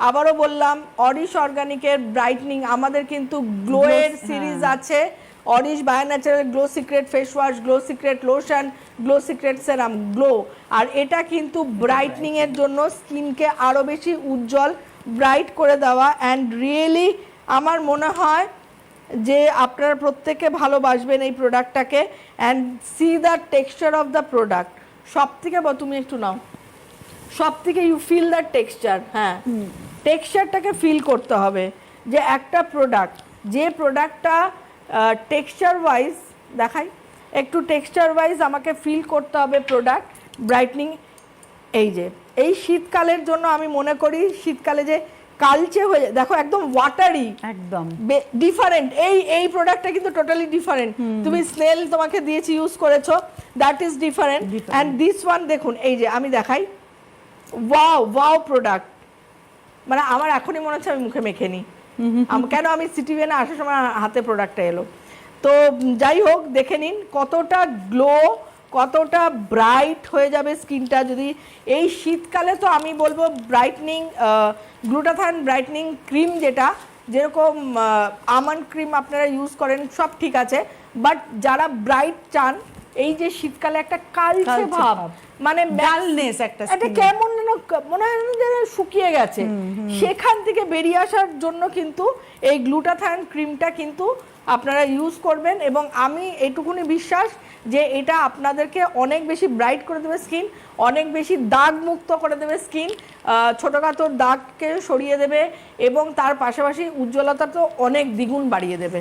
আবারও বললাম Auris অর্গানিকের brightening আমাদের কিন্তু গ্লোয়ের সিরিজ আছে। অরিশ bio natural glow secret face wash, glow secret lotion, glow secret serum, glow. আর এটা কিন্তু ব্রাইটনিং এর জন্য স্কিনকে আরো বেশি উজ্জ্বল ব্রাইট করে দেওয়া। অ্যান্ড রিয়েলি আমার মনে হয় যে আপনারা প্রত্যেকে ভালোবাসবেন এই প্রোডাক্টটাকে। And see the texture of the product. সব থেকে তুমি একটু নাও, সব থেকে ইউ ফিল দ্য টেক্সচার। হ্যাঁ, টেক্সচারটাকে ফিল করতে হবে যে একটা প্রোডাক্ট, যে প্রোডাক্টটা টেক্সচার ওয়াইজ দেখাই, একটু টেক্সচার ওয়াইজ আমাকে ফিল করতে হবে প্রোডাক্ট ব্রাইটনিং। এই যে এই শীতকালের জন্য আমি মনে করি শীতকালে যে কালচে হয়ে দেখো একদম ওয়াটারি, একদম ডিফারেন্ট। এই প্রোডাক্টটা কিন্তু টোটালি ডিফারেন্ট। তুমি স্নেল তোমাকে দিয়েছি, ইউজ করেছো, that is different. And this one দেখুন, এই যে আমি দেখাই, ওয়াও ওয়াও প্রোডাক্ট। মানে আমার এখনই মনে হচ্ছে আমি মুখে মেখে নিই। কেন আমি সিটিভেনে আসার সময় হাতে প্রোডাক্টটা এলো। তো যাই হোক, দেখে নিন কতটা গ্লো, কতটা ব্রাইট হয়ে যাবে স্কিনটা যদি এই শীতকালে। তো আমি বলবো ব্রাইটনিং গ্লুটাথায়ন ব্রাইটনিং ক্রিম, যেটা যেরকম আমন্ড ক্রিম আপনারা ইউজ করেন সব ঠিক আছে, বাট যারা ব্রাইট চান, এই যে শীতকালে একটা কালচে ভাব, মানে ডালনেস একটা কেমন মনে হয় যেন শুকিয়ে গেছে, সেখান থেকে বেরিয়ে আসার জন্য কিন্তু এই গ্লুটাথায়ন ক্রিমটা কিন্তু আপনারা ইউজ করবেন। এবং আমি এইটুকুনি বিশ্বাস যে এটা আপনাদেরকে অনেক বেশি ব্রাইট করে দেবে স্কিন, অনেক বেশি দাগ মুক্ত করে দেবে স্কিন, ছোটোখাটো দাগকে সরিয়ে দেবে এবং তার পাশাপাশি উজ্জ্বলতা তো অনেক দ্বিগুণ বাড়িয়ে দেবে।